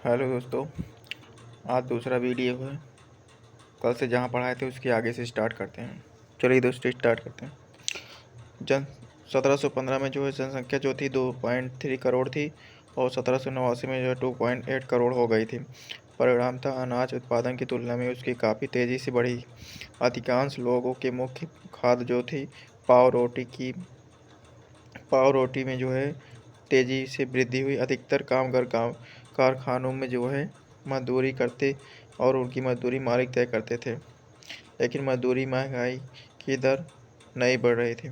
Hello दोस्तों। आज दूसरा वीडियो है। कल से जहाँ पढ़ाए थे उसके आगे से स्टार्ट करते हैं। चलिए दोस्तों स्टार्ट करते हैं। जन 1715 में जो है जनसंख्या जो थी 2.3 करोड़ थी और 1789 में जो है 2.8 करोड़ हो गई थी। परिणामतः अनाज उत्पादन की तुलना में उसकी काफ़ी तेज़ी से बढ़ी। अधिकांश लोगों के मुख्य खाद्य जो थी पाव रोटी में जो है तेज़ी से वृद्धि हुई। अधिकतर कामगार कारखानों में जो है मजदूरी करते और उनकी मजदूरी मालिक तय करते थे, लेकिन मजदूरी महंगाई की दर नहीं बढ़ रही थी।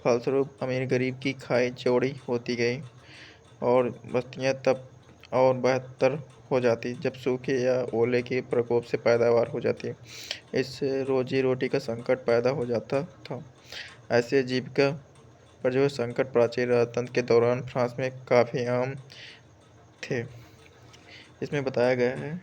फलस्वरूप अमीर गरीब की खाई चौड़ी होती गई और बस्तियां तब और बेहतर हो जाती जब सूखे या ओले के प्रकोप से पैदावार हो जाती। इससे रोजी रोटी का संकट पैदा हो जाता था। ऐसे जीविका पर जो है संकट प्राचीन राजतंत्र के दौरान फ्रांस में काफ़ी आम थे। इसमें बताया गया है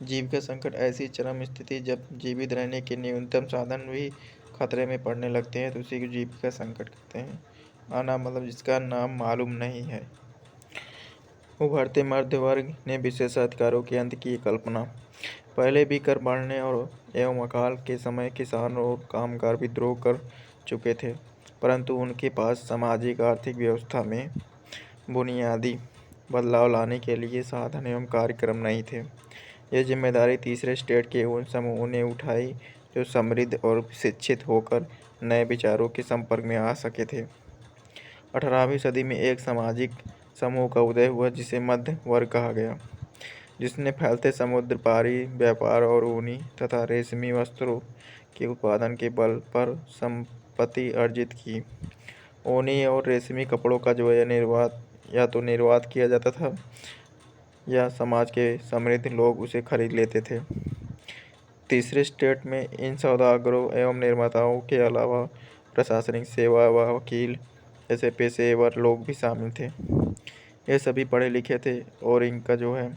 जीविका संकट ऐसी चरम स्थिति जब जीवित रहने के न्यूनतम साधन भी खतरे में पड़ने लगते हैं तो उसी को जीविका संकट कहते हैं। आना मतलब जिसका नाम मालूम नहीं है। उभरते मध्य वर्ग ने विशेषाधिकारों के अंत की कल्पना। पहले भी कर बढ़ने और एवं अकाल के समय किसान और कामगार विद्रोह कर चुके थे, परंतु उनके पास सामाजिक आर्थिक व्यवस्था में बुनियादी बदलाव लाने के लिए साधन एवं कार्यक्रम नहीं थे। यह जिम्मेदारी तीसरे स्टेट के उन समूहों ने उठाई जो समृद्ध और शिक्षित होकर नए विचारों के संपर्क में आ सके थे। 18वीं सदी में एक सामाजिक समूह का उदय हुआ जिसे मध्य वर्ग कहा गया, जिसने फैलते समुद्र पारी व्यापार और ऊनी तथा रेशमी वस्त्रों के उत्पादन के बल पर संपत्ति अर्जित की। ऊनी और रेशमी कपड़ों का जो है निर्यात किया जाता था या समाज के समृद्ध लोग उसे खरीद लेते थे। तीसरे स्टेट में इन सौदागरों एवं निर्माताओं के अलावा प्रशासनिक सेवा व वकील जैसे पेशेवर लोग भी शामिल थे। ये सभी पढ़े लिखे थे और इनका जो है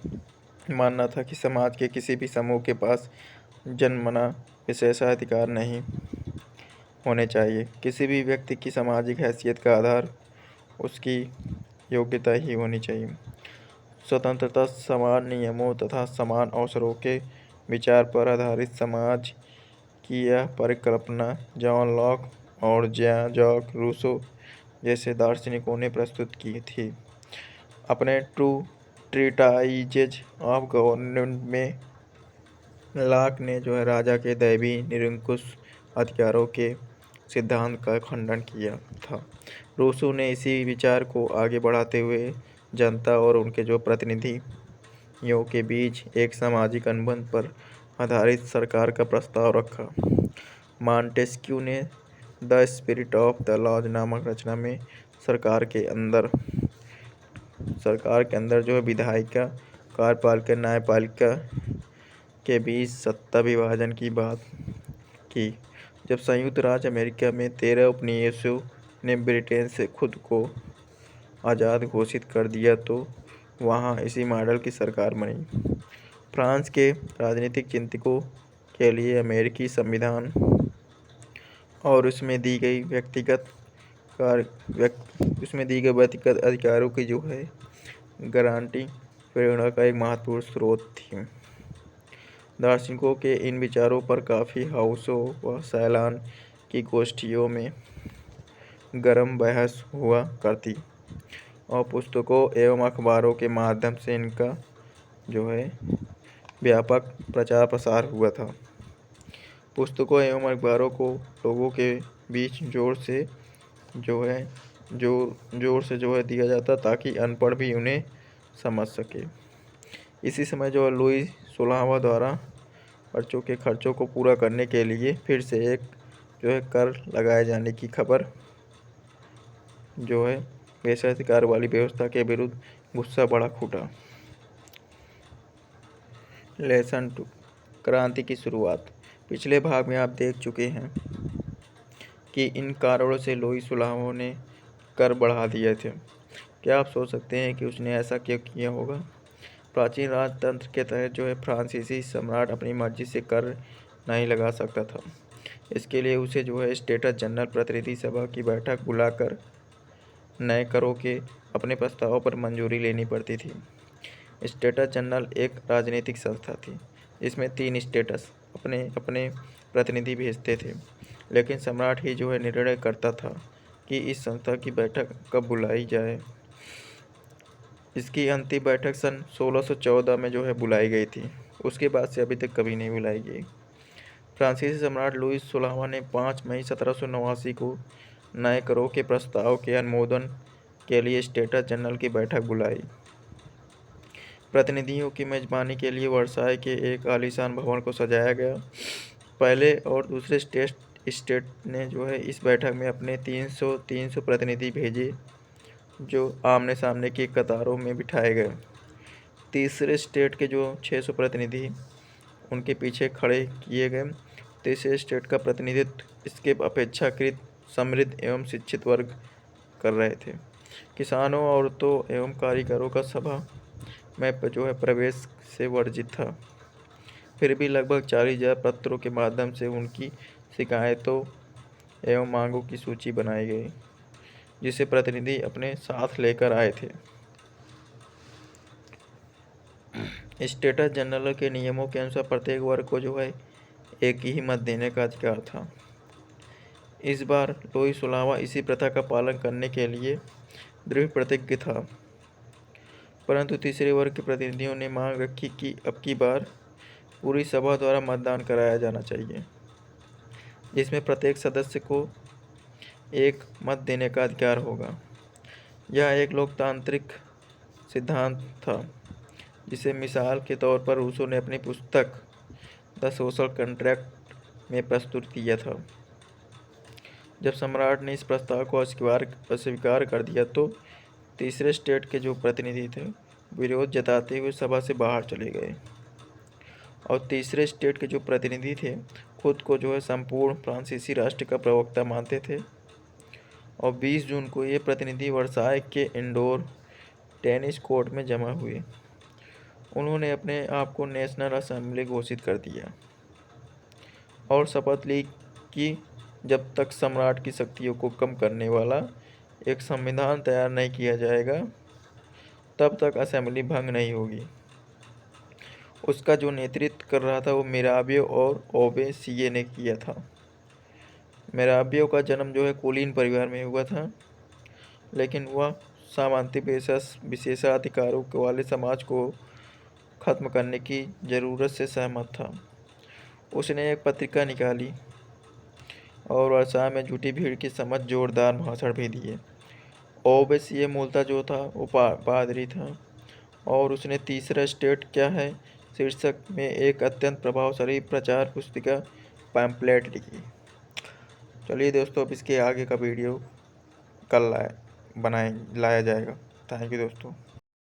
मानना था कि समाज के किसी भी समूह के पास जन्मना विशेषाधिकार नहीं होने चाहिए। किसी भी व्यक्ति की सामाजिक हैसियत का आधार उसकी योग्यता ही होनी चाहिए। स्वतंत्रता, समान नियमों तथा समान अवसरों के विचार पर आधारित समाज की यह परिकल्पना जॉन लॉक और ज्यां जैक रूसो जैसे दार्शनिकों ने प्रस्तुत की थी। अपने ट्रीटाइजेज ऑफ गवर्नमेंट में लॉक ने जो है राजा के दैवीय निरंकुश अधिकारों के सिद्धांत का खंडन किया था। रूसो ने इसी विचार को आगे बढ़ाते हुए जनता और उनके जो प्रतिनिधियों के बीच एक सामाजिक अनुबंध पर आधारित सरकार का प्रस्ताव रखा। मॉन्टेस्क्यू ने the spirit of the laws नामक रचना में सरकार के अंदर जो है विधायिका, कार्यपालिका, न्यायपालिका के बीच सत्ता विभाजन की बात की। जब संयुक्त राज्य अमेरिका में 13 उपनिवेशों ने ब्रिटेन से खुद को आज़ाद घोषित कर दिया तो वहाँ इसी मॉडल की सरकार बनी। फ्रांस के राजनीतिक चिंतकों के लिए अमेरिकी संविधान और उसमें दी गई व्यक्तिगत अधिकारों की जो है गारंटी प्रेरणा का एक महत्वपूर्ण स्रोत थी। दार्शनिकों के इन विचारों पर काफ़ी हाउसों व सैलान की गोष्ठियों में गर्म बहस हुआ करती और पुस्तकों एवं अखबारों के माध्यम से इनका जो है व्यापक प्रचार प्रसार हुआ था। पुस्तकों एवं अखबारों को लोगों के बीच जोर से जो है दिया जाता ताकि अनपढ़ भी उन्हें समझ सके। इसी समय जो लुई 16वां द्वारा बच्चों के खर्चों को पूरा करने के लिए फिर से एक जो है कर लगाए जाने की खबर जो है विशेषाधिकार वाली व्यवस्था के विरुद्ध गुस्सा बड़ा फूटा। लेसन 2 क्रांति की शुरुआत। पिछले भाग में आप देख चुके हैं कि इन कारणों से लुई 16वां ने कर बढ़ा दिए थे। क्या आप सोच सकते हैं कि उसने ऐसा क्यों किया होगा? प्राचीन राजतंत्र के तहत जो है फ्रांसीसी सम्राट अपनी मर्जी से कर नहीं लगा सकता था। इसके लिए उसे जो है स्टेट्स जनरल प्रतिनिधि सभा की बैठक बुलाकर नए करों के अपने प्रस्तावों पर मंजूरी लेनी पड़ती थी। स्टेटस जनरल एक राजनीतिक संस्था थी। इसमें 3 स्टेटस अपने अपने प्रतिनिधि भेजते थे, लेकिन सम्राट ही जो है निर्णय करता था कि इस संस्था की बैठक कब बुलाई जाए। इसकी अंतिम बैठक सन 1614 में जो है बुलाई गई थी। उसके बाद से अभी तक कभी नहीं बुलाई गई। फ्रांसीसी सम्राट लुईस 16वां ने 5 मई 1789 को नए करों के प्रस्ताव के अनुमोदन के लिए स्टेटस जनरल की बैठक बुलाई। प्रतिनिधियों की मेजबानी के लिए वर्साई के एक आलीशान भवन को सजाया गया। पहले और दूसरे स्टेट ने जो है इस बैठक में अपने 300 प्रतिनिधि भेजे, जो आमने सामने की कतारों में बिठाए गए। तीसरे स्टेट के जो 600 प्रतिनिधि उनके पीछे खड़े किए गए। तीसरे स्टेट का प्रतिनिधित्व इसके अपेक्षाकृत समृद्ध एवं शिक्षित वर्ग कर रहे थे। किसानों, औरतों एवं कारीगरों का सभा में जो है प्रवेश से वर्जित था। फिर भी लगभग 40,000 पत्रों के माध्यम से उनकी शिकायतों एवं मांगों की सूची बनाई गई, जिसे प्रतिनिधि अपने साथ लेकर आए थे। स्टेटस जनरल के नियमों के अनुसार प्रत्येक वर्ग को जो है एक ही मत देने का अधिकार था। इस बार लुईस 16वां इसी प्रथा का पालन करने के लिए दृढ़ प्रतिज्ञ था, परंतु तीसरे वर्ग के प्रतिनिधियों ने मांग रखी कि अब की बार पूरी सभा द्वारा मतदान कराया जाना चाहिए, जिसमें प्रत्येक सदस्य को एक मत देने का अधिकार होगा। यह एक लोकतांत्रिक सिद्धांत था, जिसे मिसाल के तौर पर रूसो ने अपनी पुस्तक द सोशल कॉन्ट्रैक्ट में प्रस्तुत किया था। जब सम्राट ने इस प्रस्ताव को अस्वीकार कर दिया तो तीसरे स्टेट के जो प्रतिनिधि थे विरोध जताते हुए सभा से बाहर चले गए, और तीसरे स्टेट के जो प्रतिनिधि थे खुद को जो है संपूर्ण फ्रांसीसी राष्ट्र का प्रवक्ता मानते थे। और 20 जून को ये प्रतिनिधि वर्साई के इंडोर टेनिस कोर्ट में जमा हुए। उन्होंने अपने आप को नेशनल असेंबली घोषित कर दिया और शपथ ली कि जब तक सम्राट की शक्तियों को कम करने वाला एक संविधान तैयार नहीं किया जाएगा, तब तक असेंबली भंग नहीं होगी। उसका जो नेतृत्व कर रहा था वो मिराबियो और ओबेसिये ने किया था। मिराबियो का जन्म जो है कुलीन परिवार में हुआ था, लेकिन वह सामंती विशेषाधिकारों वाले समाज को खत्म करने की ज़रूरत से सहमत था। उसने एक पत्रिका निकाली और वर्साई में जुटी भीड़ की समझ जोरदार भाषण भी दिए। ओबेसिये मूलतः जो था वो पादरी था, और उसने तीसरा स्टेट क्या है शीर्षक में एक अत्यंत प्रभावशाली प्रचार पुस्तिका पैम्पलेट लिखी। चलिए दोस्तों, अब इसके आगे का वीडियो कल लाया जाएगा। थैंक यू दोस्तों।